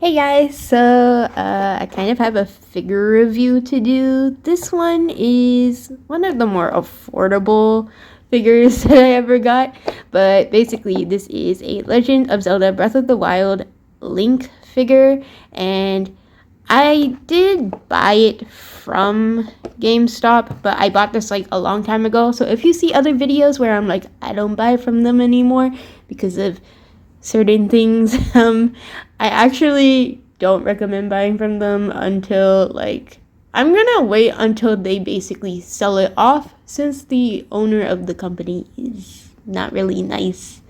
Hey guys, I kind of have a figure review to do. This one is one of the more affordable figures that I ever got, but basically this is a Legend of Zelda Breath of the Wild Link figure, and I did buy it from GameStop, but I bought this like a long time ago. So if you see other videos where I'm like, I don't buy from them anymore because of certain things, I actually don't recommend buying from them until like I'm gonna wait until they basically sell it off, since the owner of the company is not really nice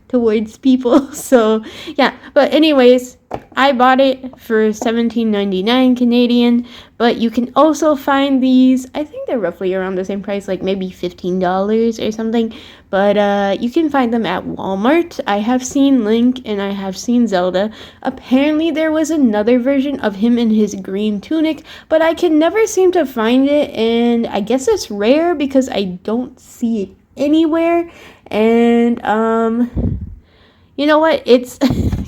towards people. So yeah, but anyways, I bought it for 17.99 Canadian, but you can also find these, I think they're roughly around the same price, like maybe $15 or something, but you can find them at Walmart. I have seen Link and I have seen Zelda. Apparently there was another version of him in his green tunic, but I can never seem to find it, and I guess it's rare because I don't see it anywhere. And you know what, it's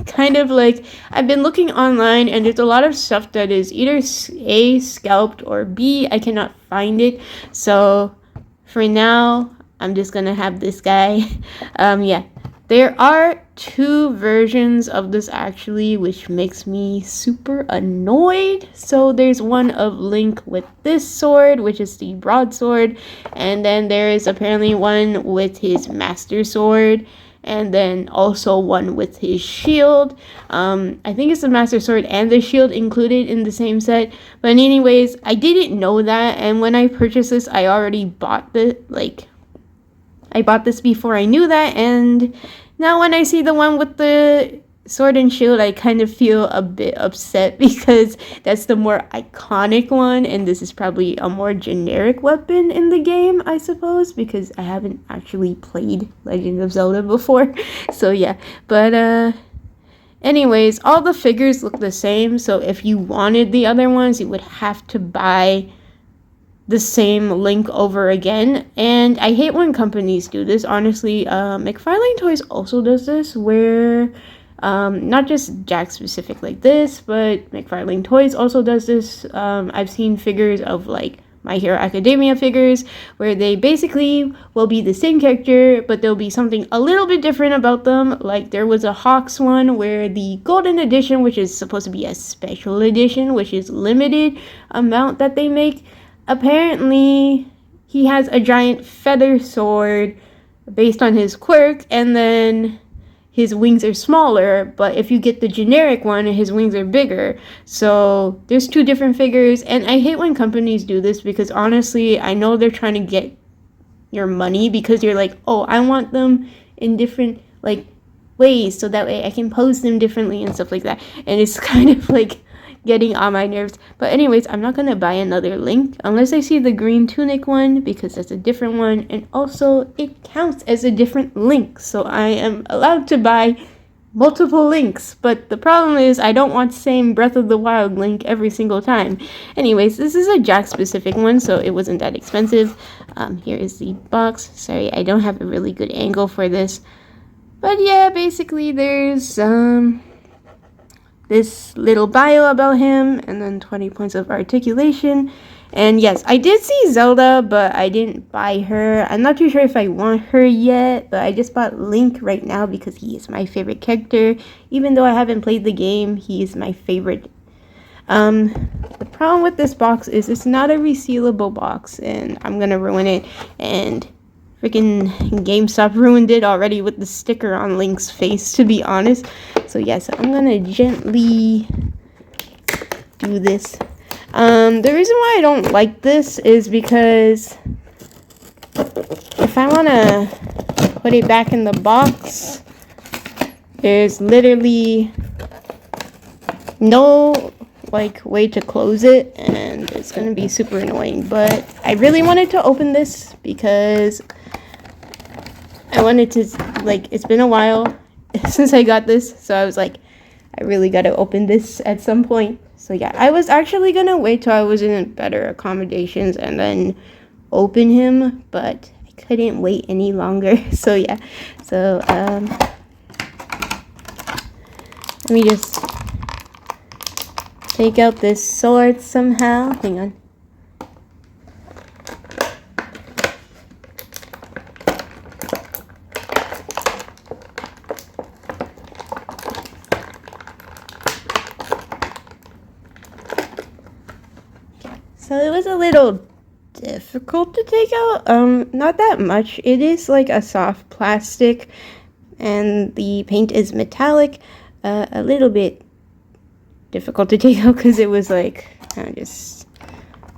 kind of like I've been looking online and there's a lot of stuff that is either A, scalped, or B, I cannot find it. So for now I'm just gonna have this guy. Yeah, there are two versions of this actually, which makes me super annoyed. So there's one of Link with this sword, which is the broadsword, and then there is apparently one with his master sword, and then also one with his shield. I think it's the master sword and the shield included in the same set. But anyways, I didn't know that, and when I purchased this, I already bought I bought this before I knew that, and now when I see the one with the sword and shield, I kind of feel a bit upset because that's the more iconic one, and this is probably a more generic weapon in the game, I suppose, because I haven't actually played Legend of Zelda before. So yeah, but anyways, all the figures look the same, so if you wanted the other ones, you would have to buy the same Link over again. And I hate when companies do this, honestly. McFarlane Toys also does this, where not just Jack specific like this, but McFarlane Toys also does this. I've seen figures of like My Hero Academia figures where they basically will be the same character, but there'll be something a little bit different about them. Like there was a Hawks one where the golden edition, which is supposed to be a special edition, which is limited amount that they make, apparently he has a giant feather sword based on his quirk, and then his wings are smaller, but if you get the generic one, his wings are bigger. So there's two different figures, and I hate when companies do this because honestly, I know they're trying to get your money because you're like, oh, I want them in different like ways so that way I can pose them differently and stuff like that. And it's kind of like getting on my nerves. But anyways, I'm not gonna buy another Link unless I see the green tunic one, because that's a different one, and also it counts as a different Link, so I am allowed to buy multiple Links. But the problem is I don't want the same Breath of the Wild Link every single time. Anyways, this is a Jack specific one, so it wasn't that expensive. Here is the box. Sorry, I don't have a really good angle for this, but yeah, basically there's this little bio about him, and then 20 points of articulation. And yes, I did see Zelda, but I didn't buy her. I'm not too sure if I want her yet, but I just bought Link right now because he is my favorite character. Even though I haven't played the game, he is my favorite. The problem with this box is it's not a resealable box, and I'm gonna ruin it, and freaking GameStop ruined it already with the sticker on Link's face, to be honest. So yes, I'm gonna gently do this. The reason why I don't like this is because if I want to put it back in the box, there's literally no like way to close it, and it's gonna be super annoying. But I really wanted to open this because I wanted to, like, it's been a while since I got this, so I was like, I really gotta open this at some point. So yeah, I was actually gonna wait till I was in better accommodations and then open him, but I couldn't wait any longer. So yeah, so let me just take out this sword somehow. Hang on. So it was a little difficult to take out. Not that much. It is like a soft plastic and the paint is metallic. A little bit difficult to take out because it was like kind of just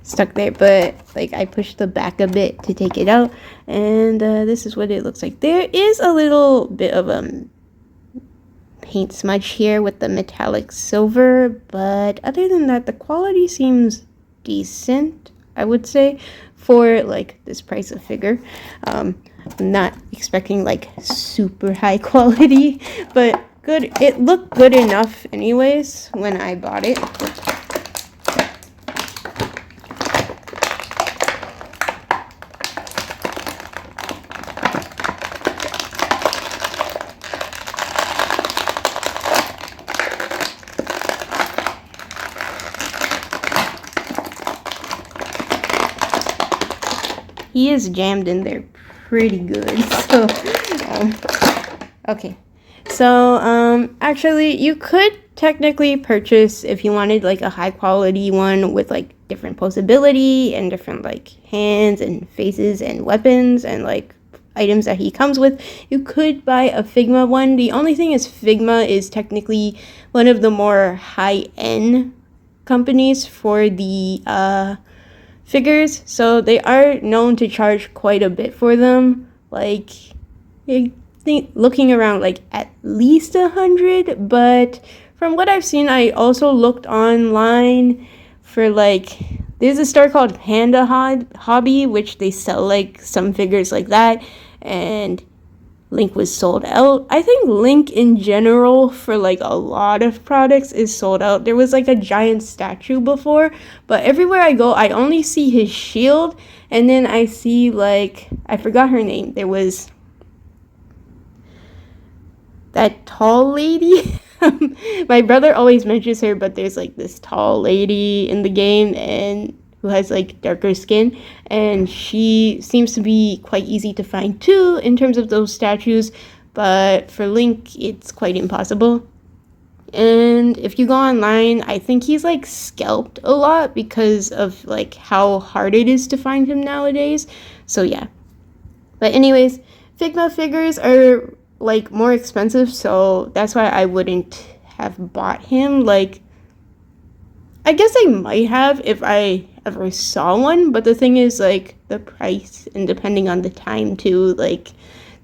stuck there, but like I pushed the back a bit to take it out, and this is what it looks like. There is a little bit of a paint smudge here with the metallic silver, but other than that, the quality seems decent, I would say, for like this price of figure. I'm not expecting like super high quality, but good. It looked good enough anyways when I bought it. He is jammed in there pretty good. So, okay. So, actually, you could technically purchase, if you wanted like a high quality one with like different posability and different like hands and faces and weapons and like items that he comes with, you could buy a Figma one. The only thing is Figma is technically one of the more high-end companies for the figures, so they are known to charge quite a bit for them. Like, I think looking around like at least 100, but from what I've seen, I also looked online for like, there's a store called Panda Hobby, which they sell like some figures like that, and Link was sold out. I think Link in general for like a lot of products is sold out. There was like a giant statue before, but everywhere I go I only see his shield, and then I see like, I forgot her name. There was that tall lady. My brother always mentions her, but there's like this tall lady in the game and who has like darker skin, and she seems to be quite easy to find too in terms of those statues, but for Link it's quite impossible. And if you go online, I think he's like scalped a lot because of like how hard it is to find him nowadays. So yeah, but anyways, Figma figures are like more expensive, so that's why I wouldn't have bought him. Like, I guess I might have if I ever saw one, but the thing is like the price, and depending on the time too, like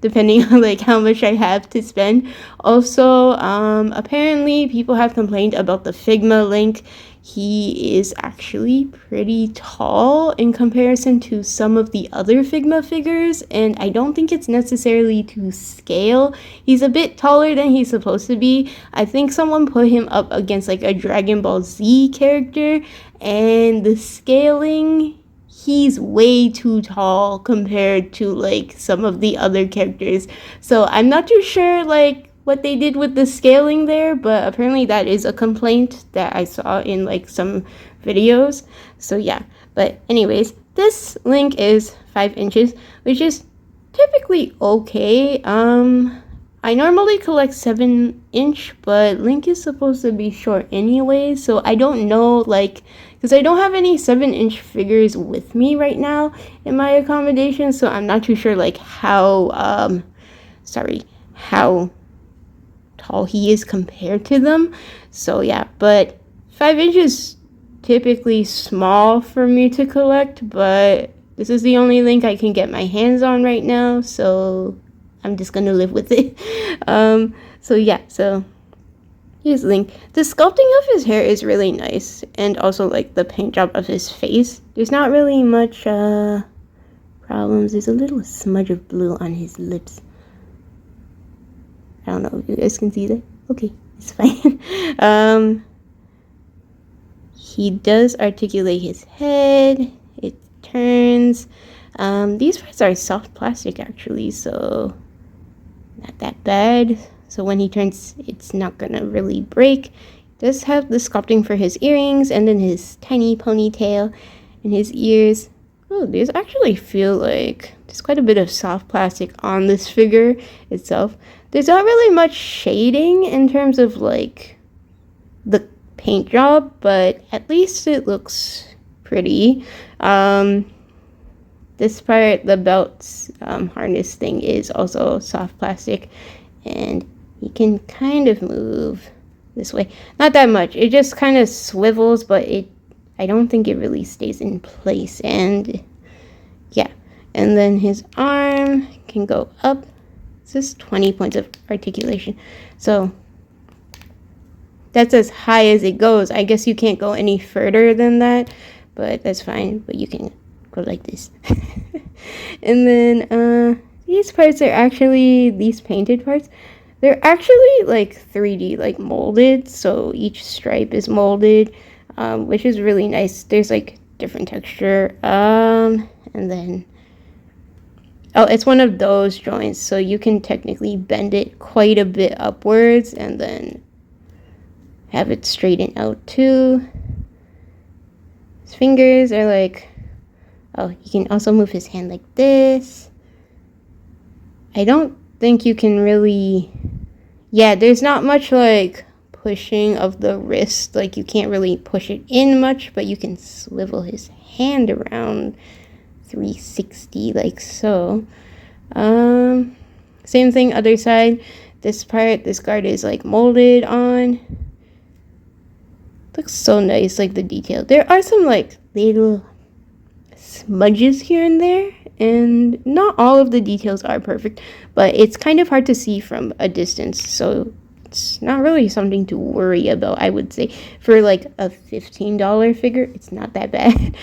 depending on like how much I have to spend. Also, apparently people have complained about the Figma Link. He is actually pretty tall in comparison to some of the other Figma figures, and I don't think it's necessarily to scale. He's a bit taller than he's supposed to be. I think someone put him up against like a Dragon Ball Z character, and the scaling, he's way too tall compared to like some of the other characters. So I'm not too sure like what they did with the scaling there, but apparently that is a complaint that I saw in like some videos. So yeah, but anyways, this Link is 5 inches, which is typically okay. I normally collect 7-inch, but Link is supposed to be short anyway, so I don't know, like, because I don't have any 7-inch figures with me right now in my accommodation, so I'm not too sure like how how tall he is compared to them. So yeah, but 5 inches typically small for me to collect, but this is the only Link I can get my hands on right now, so I'm just gonna live with it. So yeah, so here's Link. The sculpting of his hair is really nice, and also like the paint job of his face. There's not really much problems. There's a little smudge of blue on his lips. I don't know if you guys can see that. Okay, it's fine. He does articulate his head. It turns. These parts are soft plastic actually, so not that bad. So when he turns, it's not gonna really break. does have the sculpting for his earrings and then his tiny ponytail and his ears. Oh, these actually feel like there's quite a bit of soft plastic on this figure itself. There's not really much shading in terms of like the paint job, but at least it looks pretty. This part, the belt's harness thing is also soft plastic, and you can kind of move this way. Not that much. It just kind of swivels, but I don't think it really stays in place. And yeah, and then his arm can go up. This is 20 points of articulation. So that's as high as it goes. I guess you can't go any further than that, but that's fine. But you can go like this. And then these parts are actually, these painted parts, they're actually like 3D, like molded. So each stripe is molded, which is really nice. There's like different texture. And then, oh, it's one of those joints. So you can technically bend it quite a bit upwards and then have it straighten out too. His fingers are like, oh, you can also move his hand like this. I don't think you can really, yeah, there's not much like pushing of the wrist. Like you can't really push it in much, but you can swivel his hand around 360 like so. Same thing other side. This part, this guard is like molded on. Looks so nice, like the detail. There are some like little smudges here and there, and not all of the details are perfect, but it's kind of hard to see from a distance, so it's not really something to worry about, I would say. For like a $15 figure, it's not that bad.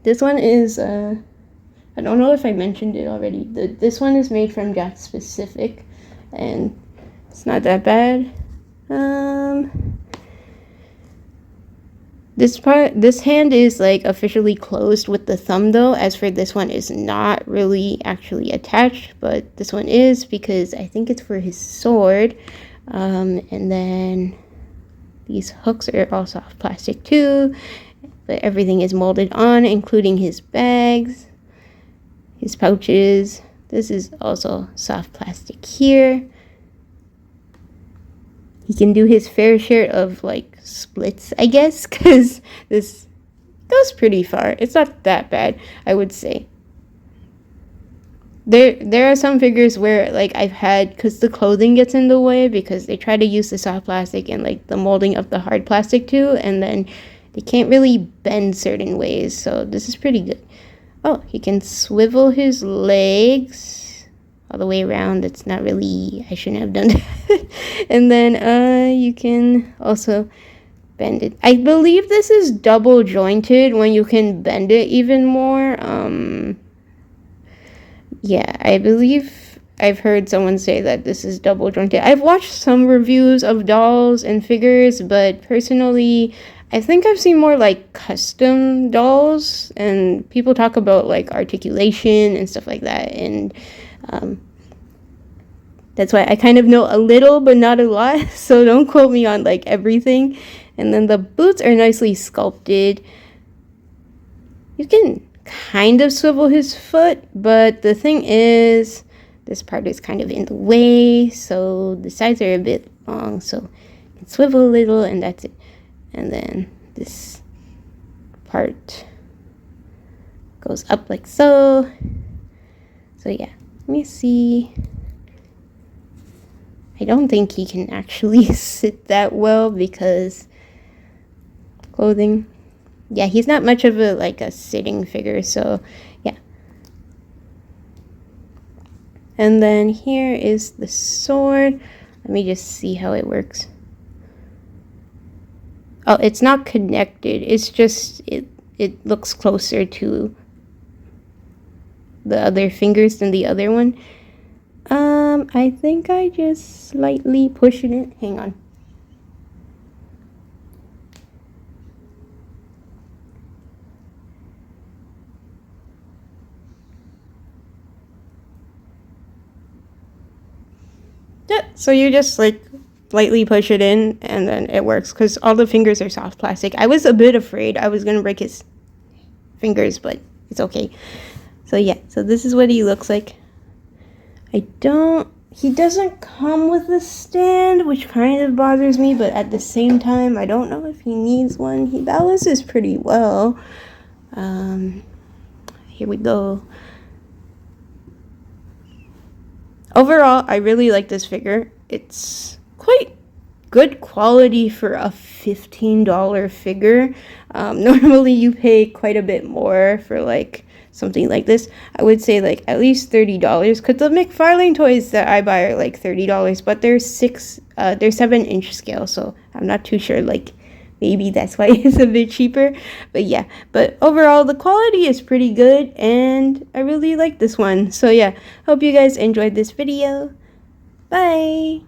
This one is I don't know if I mentioned it already. This one is made from Jack Specific, and it's not that bad. This hand is like officially closed with the thumb though, as for this one is not really actually attached, but this one is because I think it's for his sword. And then these hooks are all soft plastic too, but everything is molded on, including his bags, his pouches. This is also soft plastic here. He can do his fair share of like splits, I guess, because this goes pretty far. It's not that bad, I would say. There are some figures where like I've had, because the clothing gets in the way because they try to use the soft plastic and like the molding of the hard plastic too, and then they can't really bend certain ways. So this is pretty good. Oh, he can swivel his legs all the way around. That's not really, I shouldn't have done that. And then you can also bend it. I believe this is double jointed when you can bend it even more. Yeah, I believe I've heard someone say that this is double jointed. I've watched some reviews of dolls and figures, but personally I think I've seen more like custom dolls, and people talk about like articulation and stuff like that, and that's why I kind of know a little but not a lot, so don't quote me on like everything. And then the boots are nicely sculpted. You can kind of swivel his foot, but the thing is this part is kind of in the way, so the sides are a bit long, so you can swivel a little and that's it. And then this part goes up like so. So yeah, let me see. I don't think he can actually sit that well because clothing. Yeah, he's not much of a like a sitting figure, so yeah. And then here is the sword. Let me just see how it works. Oh, it's not connected. It's just it looks closer to the other fingers than the other one. I think I just slightly pushed it. Hang on. Yeah, so you just like lightly push it in and then it works because all the fingers are soft plastic. I was a bit afraid I was gonna break his fingers, but it's okay. So yeah, so this is what he looks like. He doesn't come with a stand, which kind of bothers me, but at the same time, I don't know if he needs one. He balances pretty well. Here we go. Overall, I really like this figure. It's quite good quality for a $15 figure. Normally you pay quite a bit more for like something like this. I would say like at least $30 because the McFarlane toys that I buy are like $30, but they're 7-inch scale, so I'm not too sure, like maybe that's why it's a bit cheaper. But yeah, but overall the quality is pretty good and I really like this one. So yeah, hope you guys enjoyed this video. Bye.